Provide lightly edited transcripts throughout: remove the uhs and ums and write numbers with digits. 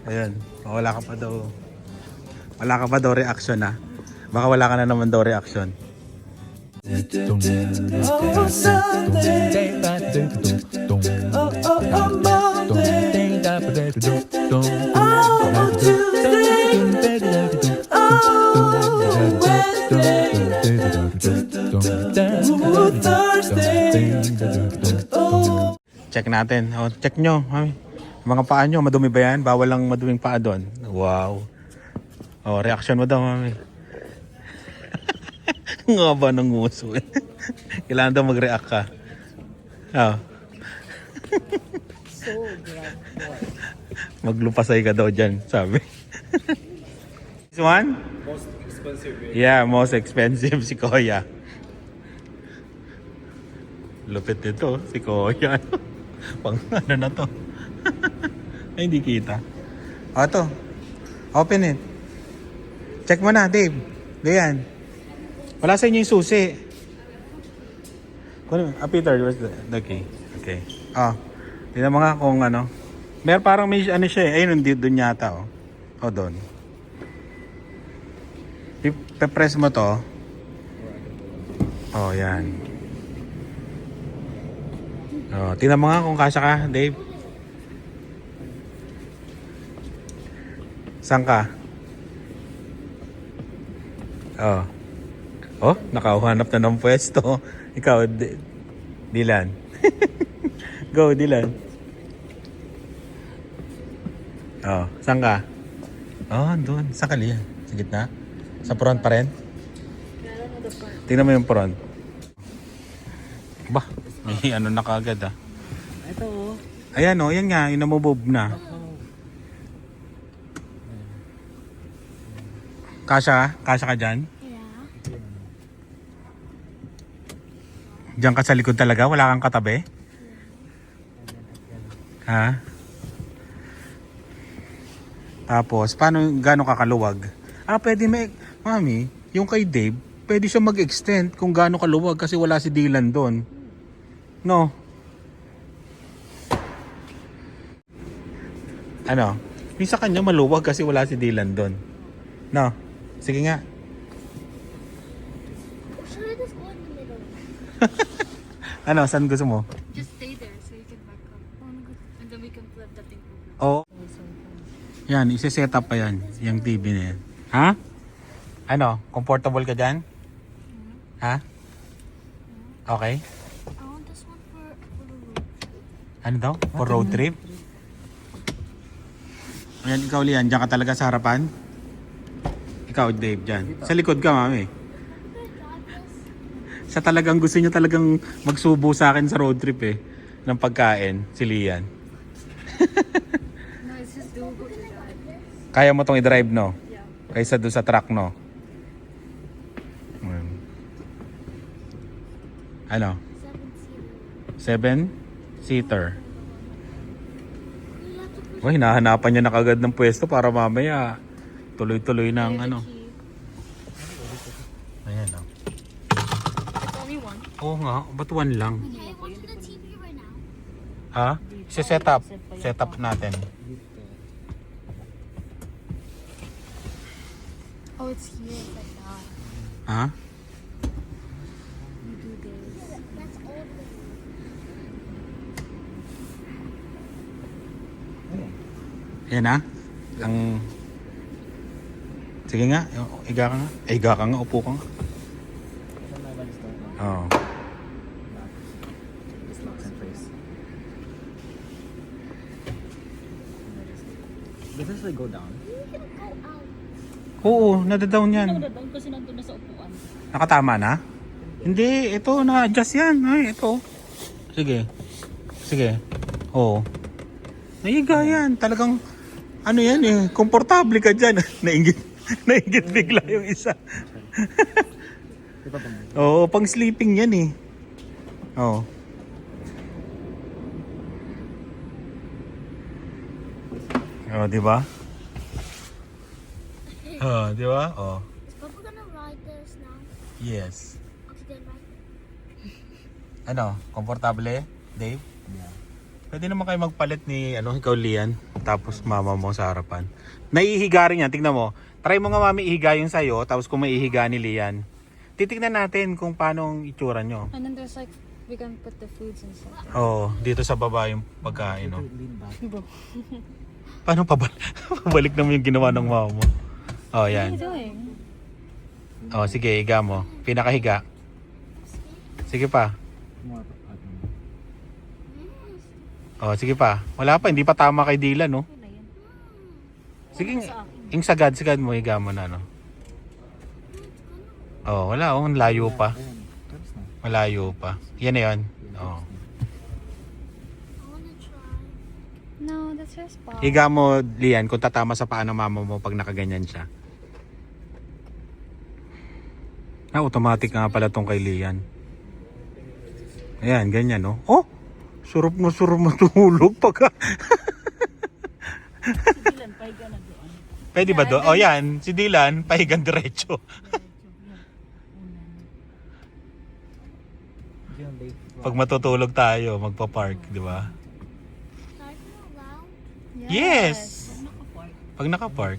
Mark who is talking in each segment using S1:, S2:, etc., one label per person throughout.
S1: Ayan. Wala ka pa daw. Wala ka pa daw reaction ha. Baka wala ka na naman daw reaction. Check natin. Oh, check nyo. Mga paa nyo, madumi ba yan? Bawal lang maduming paa doon. Wow. Oh, reaction mo daw, mami. Nga ba ng nguso? Kailangan daw mag-react ka. Oh.
S2: So glad boy.
S1: Maglupasay ka daw dyan, sabi. This one?
S3: Most expensive way.
S1: Yeah, most expensive si Kuya. Lupit nito, si Kuya. Pang ano na to? Ay, hindi kita. O, ito. Open it. Check mo na, Dave. Ganyan. Wala sa inyo yung susi. Peter, where's the key? Okay. Tignan mo nga kung ano. Meron parang may ano siya eh. Ayun, doon yata oh. O, doon. Ipe-press mo to. Oh, yan. Oh, tignan mo nga kung kasya ka, Dave. Saan ka? Oh. Oh, nakahanap na ng pwesto. Ikaw, Dylan. Go, Dylan. Oh, saan ka? Oh, doon. Saan ka liyan? Sa gitna? Sa front pa rin? Tingnan mo yung front. Bah, may ano na kaagad ah.
S2: Ito oh.
S1: Ayan oh, yan nga, yung namubove na. Kasha ka dyan?
S4: Yeah.
S1: Diyan ka sa likod talaga? Wala kang katabi? Ha? Tapos, paano, gaano kakaluwag? Pwede may, mami, yung kay Dave, pwede siya mag-extend kung gaano kaluwag kasi wala si Dylan doon. No? Ano? Yung sa kanya maluwag kasi wala si Dylan doon. No? Sige nga.
S4: Should I just go in the middle?
S1: Ano? Saan gusto mo?
S5: Just stay there so you can back up. And then we can flip the thing over.
S1: Oo. Yan, isi-set up pa yan. Yung TV na yan. Ha? Ano? Comfortable ka dyan? Ha? Okay?
S4: I want this one for the road.
S1: Ano daw? For road trip? Ayan, ikaw Lian, dyan ka talaga sa harapan? Ikaw Dave, dyan. Sa likod ka, mami. Sa talagang gusto niya talagang magsubo sa akin sa road trip eh. Ng pagkain, si Lian.
S5: No, it's just doable to drive.
S1: Kaya mo tong i-drive, no?
S5: Yeah.
S1: Kaysa doon sa truck, no? Ano? 7-seater. Oh, hinahanapan niya na kagad ng pwesto para mamaya tuloy-tuloy ng ano. Ayan oh.
S5: It's only one.
S1: Oo nga, ba't one lang?
S4: Hey, watch the TV right now.
S1: Ha? Set up natin.
S5: Oh, it's here. It's like that.
S1: Ha?
S5: You do this.
S4: That's old.
S1: Yan ha? Ang... Sige nga, iga ka nga. Iga ka nga, upo ka nga. Oo.
S3: This locks in place. Does this like go down?
S4: You can go out.
S1: Oo, nadadown yan.
S2: Doon kasi nandun na sa upuan.
S1: Nakatama na? Hindi, ito na-adjust yan. Ay, ito. Sige. Sige. Oo. Naiga yan. Talagang, ano yan eh, komportable ka dyan. Nainggit bigla yung isa. Oo, pang sleeping yan eh. Oo. Oh, di ba? Oh, di ba? Oh.
S4: Is Papa gonna ride this now?
S1: Yes.
S4: Okay, then ride.
S1: Ano, komportable, Dave?
S3: Yeah.
S1: Pwede naman kayo magpalit ni ikaw Lian. Tapos mama mo sa harapan. Naihiga rin yan. Tingnan mo. Try mo nga mami ihiga yung sa'yo. Tapos kung maihiga ni Lian. Titignan natin kung paano ang itsura nyo.
S5: And then there's like, we can put the foods inside.
S1: Oo, dito sa baba yung pagkain. No?
S3: Lean back.
S1: Paano pabalik naman yung ginawa ng mama mo? Oh,
S5: What are
S1: yan.
S5: you doing?
S1: Oh, sige, higa mo. Pinakahiga. Sige pa.
S3: More.
S1: Oh, sige pa. Wala pa, hindi pa tama kay Dylan, no?
S5: Wala yan.
S1: Sige, yung sagad mo, higa mo na, no? Oh, wala, oh, layo pa.
S3: Ayan. Tapos na.
S1: Malayo pa. Yan na yun. Oh.
S4: I wanna try.
S5: No, that's your spot.
S1: Higa mo, Lian, kung tatama sa paa ng mama mo pag nakaganyan siya. Ah, automatic nga pala tong kay Lian. Ayan, ganyan, no? Oh! Surop matulog pagka.
S2: Si Dylan, pahiga na doon.
S1: Pwede ba do? Oh, yan. Si Dylan, pahigan diretso.
S3: Diyan, late.
S1: Pag matutulog tayo, magpa-park, di ba?
S4: Start from around.
S1: Yes!
S2: Nakapark.
S1: Pag naka-park.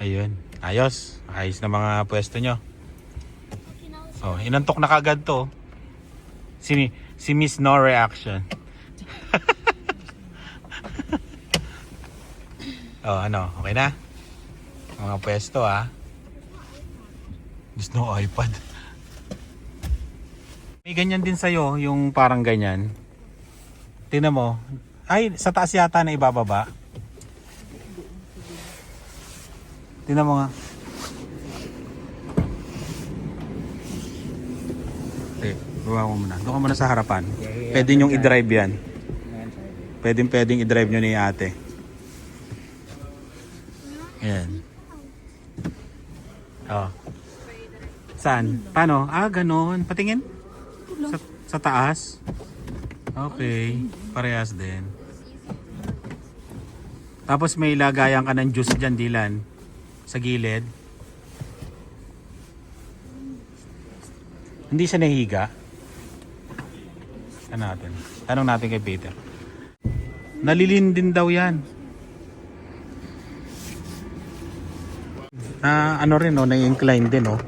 S1: Ayun. Ayos. Ayos na mga pwesto nyo.
S4: Okay, now it's
S1: Oh, inantok na kagad to. Si Miss No Reaction. Oh, ano? Okay na? Mga pwesto, ah. Miss No iPad. May ganyan din sa'yo, yung parang ganyan. Tingnan mo. Ay, sa taas yata na ibababa. Tingnan mo nga. Okay, bawa mo muna. Doon ka muna sa harapan. Pwede nyong i-drive yan. Pwedeng i-drive nyo ni ate. Ayan. Oh. Saan? Paano? Ah, ganon. Patingin? Sa taas? Okay. Parehas din. Tapos may lagayan ka ng juice dyan, Dylan. Sa gilid. Hindi siya nahihiga. Tanong natin kay Peter. Nalilin din daw yan. Ano rin, no, na-incline din, no,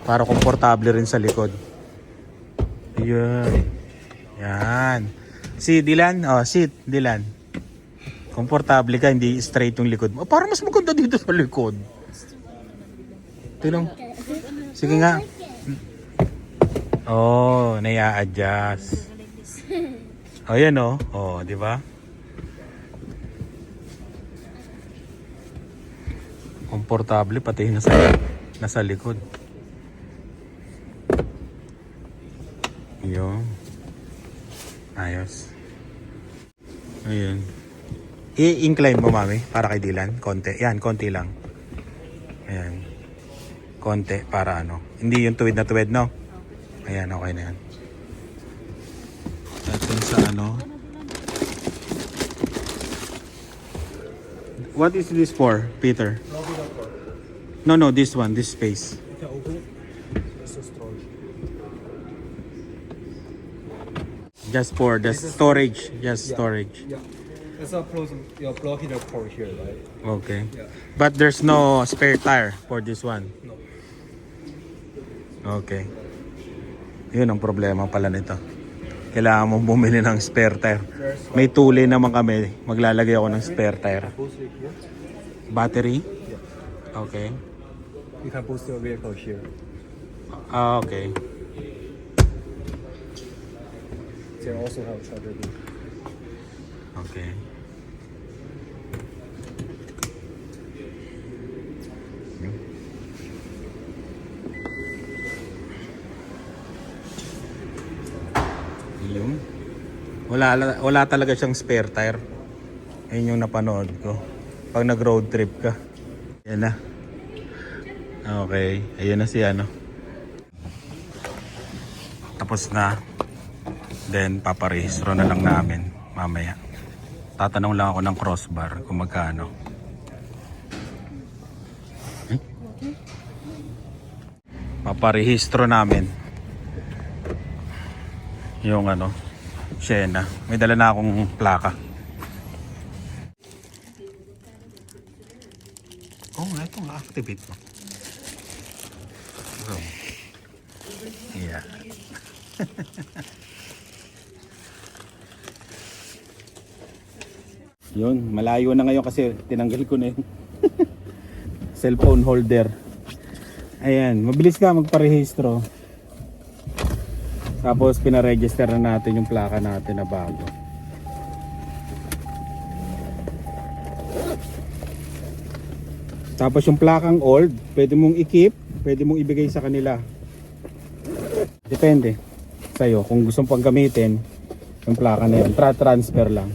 S1: para komportable rin sa likod. Ayan. Yan. Si Dylan, oh, sit, Dylan. Komportable ka, hindi straight yung likod mo. Oh, parang mas maganda dito sa likod. Tingnan. Sige nga. Oh, naya-adjust. Oh, yan, oh. Oh, di ba? Komportable pati nasa likod. Yun. Ayos. Ayun. I-incline mo, mami, para kay Dylan. Konti. Yan, konti lang. Ayan. Konti para ano. Hindi yung tuwid na tuwid, no? Ayan, okay na yan. At yun sa ano. What is this for, Peter? No, this one, this space.
S3: You can open it. It's a storage.
S1: Just for the storage. Just storage.
S3: Yeah. It's a plug in the port here, right?
S1: Okay.
S3: Yeah.
S1: But there's no spare tire for this one.
S3: No.
S1: Okay. Yun ang problema pala nito. Kailangan mong bumili ng spare tire. May tuli naman kami. Maglalagay ako ng spare tire.
S3: Boost it here.
S1: Battery? Okay.
S3: You can boost your vehicle here.
S1: Ah, okay.
S3: They also have charger here.
S1: Okay. Yun. Wala talaga siyang spare tire. Ayun yung napanood ko. Pag nag-road trip ka. Yan na. Okay. Ayun na si ano. Tapos na. Then paparehistro na lang namin mamaya. Tatanong lang ako ng crossbar kung magkano. Paparehistro namin yung ano, Sienna. May dala na akong plaka. Oh, ito nga, activate mo. So, yeah. Yun, malayo na ngayon kasi tinanggal ko na yung cellphone holder. Ayan, mabilis ka magparehistro. Tapos pinaregister na natin yung plaka natin na bago. Tapos yung plakang old, pwede mong i-keep, pwede mong ibigay sa kanila. Depende sa'yo kung gusto mong pang gamitin yung plaka na yun. Transfer lang.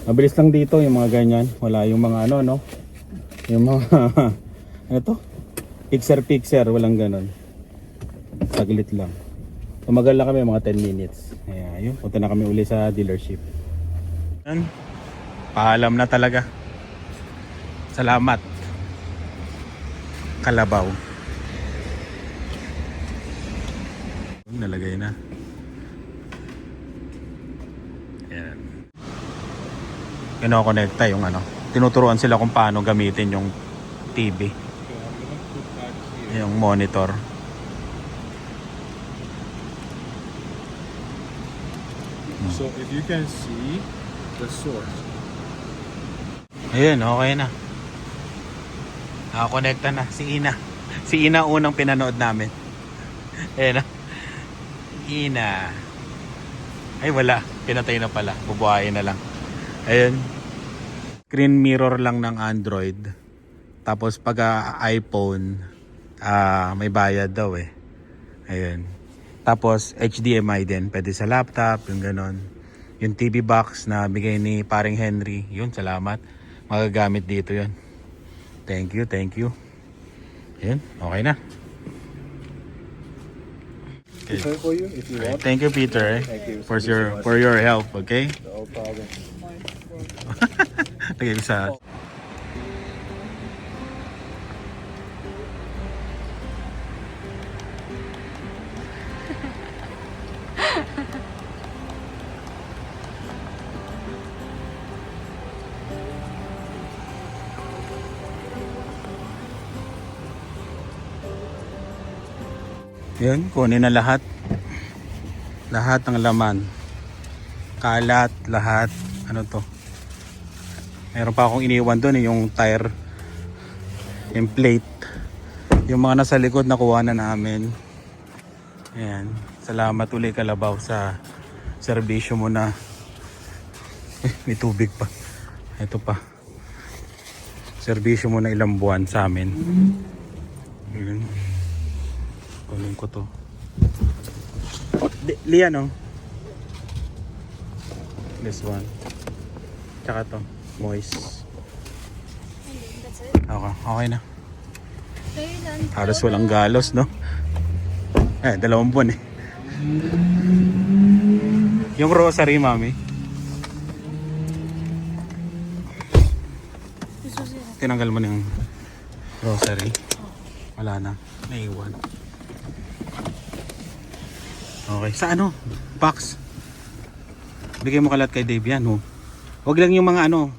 S1: Mabilis lang dito yung mga ganyan. Wala yung mga ano, no? Yung mga ano to? Pixer, walang ganon. Saglit lang. Tumagal lang kami mga 10 minutes. Ayan, yun. Punta na kami uli sa dealership. Yan. Paalam na talaga. Salamat. Kalabaw. Nalagay na. Ayan. Kinokonekta yung ano. Tinuturuan sila kung paano gamitin yung TV. Yung monitor.
S3: So if you can see the source.
S1: Ayun, okay na. Nakakonekta na si Ina. Si Ina unang pinanood namin. Ayun na. Ina. Ay wala, pinatay na pala. Bubuhayin na lang. Ayun. Screen mirror lang ng Android. Tapos pag iPhone, may bayad daw eh. Ayun. Tapos HDMI din, pwede sa laptop, yung ganon. Yung TV box na bigay ni paring Henry, yun, salamat. Magagamit dito yun. Thank you, thank you. Yun, okay na. Okay.
S3: Return for you if you want.
S1: Thank you, Peter,
S3: Thank you.
S1: for your help, okay?
S3: No problem.
S1: Lagay ko sa... Yun, kunin na lahat. Lahat ng laman. Kalat, lahat. Ano to? Meron pa akong iniwan doon, yung tire. Yung plate. Yung mga nasa likod nakuha na namin. Ayan. Salamat uli Kalabaw sa serbisyo mo na. May tubig pa. Ito pa. Serbisyo mo na ilang buwan sa amin. Ayan. Kunin ko to. Lian oh. This one. Tsaka to. Moist. Okay na. Halos walang galos, no? 2 buwan eh. Yung rosary, mami. Tinanggal mo na yung rosary. Wala na. Naiwan. Okay. Sa ano? Box. Bigay mo kalat kay Dave yan, oh. Wag lang yung mga ano.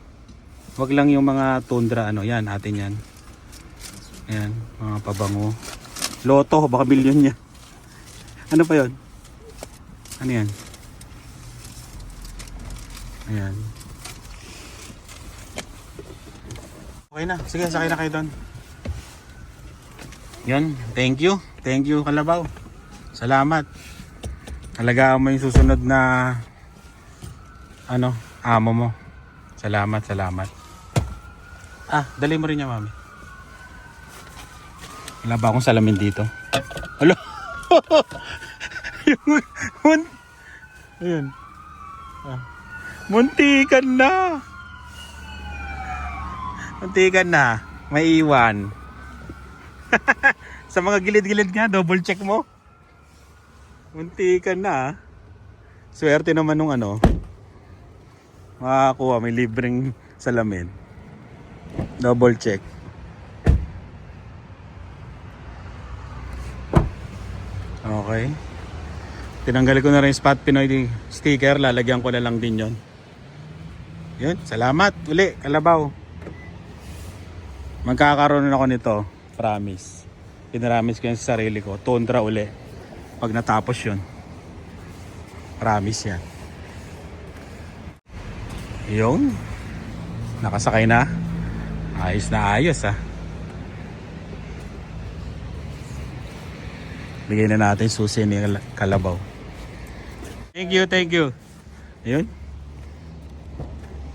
S1: Wag lang yung mga tundra, ano. Yan, atin yan. Ayan, mga pabango. Loto, baka bilyon niya. Ano pa yon? Ano yan? Ayan. Okay na. Sige, sakay na kayo doon. Yun, thank you. Thank you, Kalabaw. Salamat. Alagaan mo yung susunod na ano, amo mo. Salamat, salamat. Dali mo rin niya, mami. Wala ba akong salamin dito? Alo. Ayun. Muntikan na. Muntikan na. May iwan. Sa mga gilid-gilid nga, double check mo. Muntikan na. Swerte naman nung ano. Makakuha, may libreng salamin. Double check. Okay. Tinanggal ko na rin yung Spot Pinoy sticker. Lalagyan ko na lang din yon. Yun. Salamat uli, Kalabaw. Magkakaroon ako nito. Promise. Pinaramis ko yan sa sarili ko. Tundra uli. Pag natapos yun. Promise yan. Yung. Nakasakay na. Ayos na ayos ah. Bigyan na natin susi ni Kalabaw. Thank you, thank you. Ayun.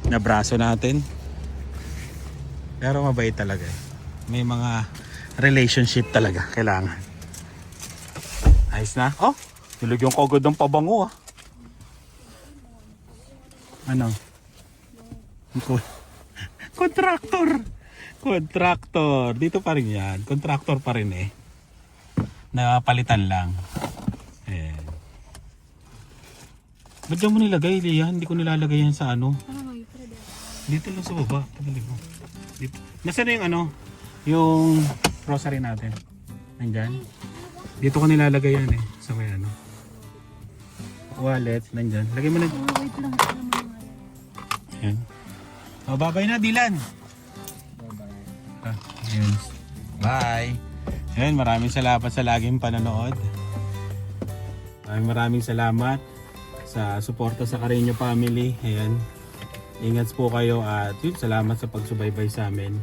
S1: Nabraso natin. Pero mabait talaga eh. May mga relationship talaga kailangan. Ayos na. Oh, nilagyan ko agad ng pabango ah. Ano? Contractor. Contractor. Dito pa rin yan. Contractor pa rin eh. Napalitan lang. Ayan. Ba't dyan mo nilagay, Lia? Hindi ko nilalagay yan sa ano. Dito lang sa baba. Tagali mo. Dito. Nasaan na yung ano? Yung rosary natin. Nandyan. Dito ko nilalagay yan eh. Sa may ano. Wallet. Nandyan. Lagay mo na.
S5: Wait lang.
S1: Ayan. O, babay na, Dylan. Ayan. Bye. Ayan, maraming salamat sa laging panonood. Maraming salamat sa suporta sa Carreño family. Ayan. Ingat po kayo at yun, salamat sa pagsubaybay sa amin.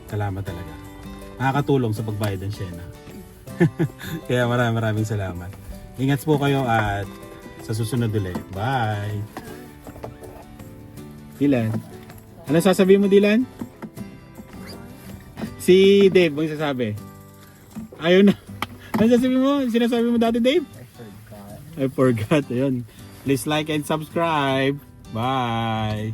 S1: Salamat talaga. Nakakatulong sa pagbayad ng Shena. Kaya maraming salamat. Ingat po kayo at sa susunod ulit. Bye! Dylan. Ano sasabihin mo, Dylan? Si Dave, ang sasabi? Ayaw na. Ano sasabihin mo? Sinasabi mo dati, Dave? I forgot. Ayun. Please like and subscribe. Bye!